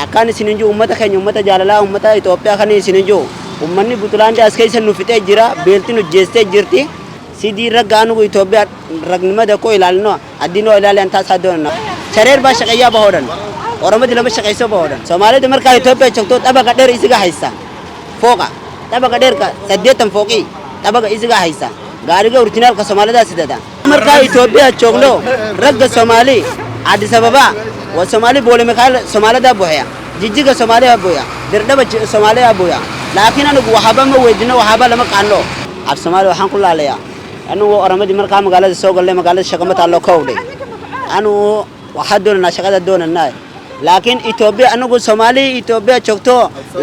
akkaan isin hin jiru uummata keenya uummata jaalalaa uummata Itoophiyaa kan isin hin jiru uummanni Buntulaandi as keessa nu fixee jira beeltiin hojjeestee jirti sidii raggaanu Itoophiyaa ragnimada ko ilaalno addinoo ilaalan taasaa doona shareer baa shaqayyaa bahoodhan oromadi lama shaqayso bahoodhan Soomaalida markaa Itoophiyaa joogto dhabaga dheer isiga haysa fooqa dhabaga dheer ka 8 fooqii dhabaga isiga haysa gaariga originalka Soomaalida sidada markaa Itoophiyaa joogno ragga Soomaali Addis Ababa wa Soomaali boole makaal Soomaalida buhaya jijjiga Soomaaliya buhaya dirdaba Soomaaliya buhaya laakiin anigu waxaba ma weydino waxaba lama qaano af Soomaali waxaan ku laalayaa anu oramadi markaa magaalada soo galay magaalada shaqamada loo kowday anu waxa doonana shaqada doonana laakiin Itoobiya anigu Soomaali Itoobiya joogto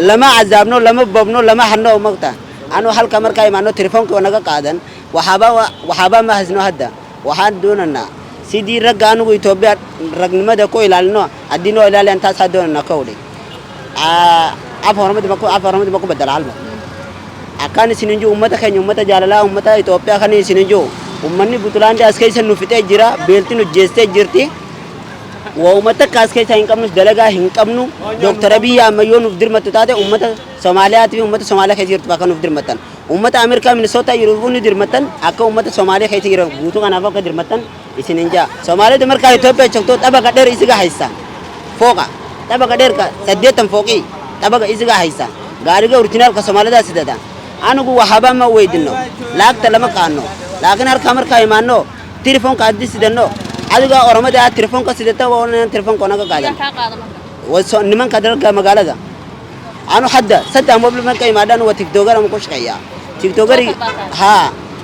lama azabno lama bobno lama hanno magta anu halka markaa imaano telefoonka naga qaadan waxaba ma hasno hadda waxaan doonana sidii ragga anigu Itoobiya ragnimada ko ilaalino addinoo ilaalan taasaa doonana kowday af oramadi ma ku badal halma akkaan isin hin jiru uummata keenya uummata jaalalaa uummata Itoophiyaa kan isin hin jiru uummanni Buntulaandi as keessa nu fixee jira beeltiin hojjeestee jirti waa uummata kaas keessa hin qabnu dalagaa hin qabnu Dr. Abiy Ahmed yoo nuuf dirmatu taate uummata Soomaaliyaati uummata Soomaaliyaa keessa jirtu bakka nuuf dirmatan uummata Ameerikaa Minnesota yeroo nu dirmatan akka uummata Soomaaliyaa keessa jiran guutuu kanaaf akka dirmatan isin hin jaa Soomaalida markaa Itoophiyaa joogto dhabaga dheer isiga haysa fooqa dhabaga dheer ka 8 fooqii dhabaga isiga haysa gaariga originalka Soomaalida sidada anigu waxaba ma weydino laagta lama qaano laakiin halka markaa imaano telefoonka addi sidano adiga oramada telefoonka sidata oo telefoonka naga qaadan waso nimanka dalka magaalada anu hadda saddex mobil markaa imaadaan waa tiktoker ama ku shaqeeyaa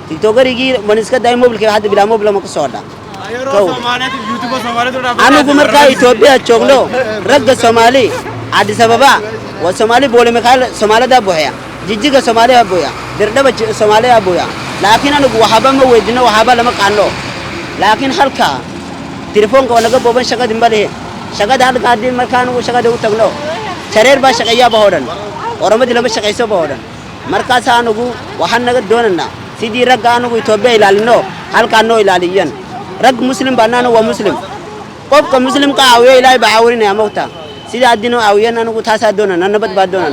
tiktokerigi maniska day mobilka hadda bilaa mobil ma ku sooda anigu markaa Itoobiya joogno ragga Soomaali Addis Ababa waa Soomaali boole makaal Soomaalida buhaya jijjiga Soomaaliya buya dirdaba Soomaaliya buya laakiin anigu waxaba ma weydino waxaba lama qaano laakiin halka telefoonka naga booban shaqada mbale shaqada halka hadii markaan uu shaqada u tagno shareer baa shaqayyaa bahoodhan oramadi lama shaqayso bahoodhan markaas anigu waxaan naga doonana sidii ragga anigu Itoobiya ilaalino halka noo ilaaliyan rag muslim baanana waa muslim qofka muslimka aawiyo Ilaahay baa caawinaya moogta sida adino aawiyan anigu taasaa doonana nabad baa doonana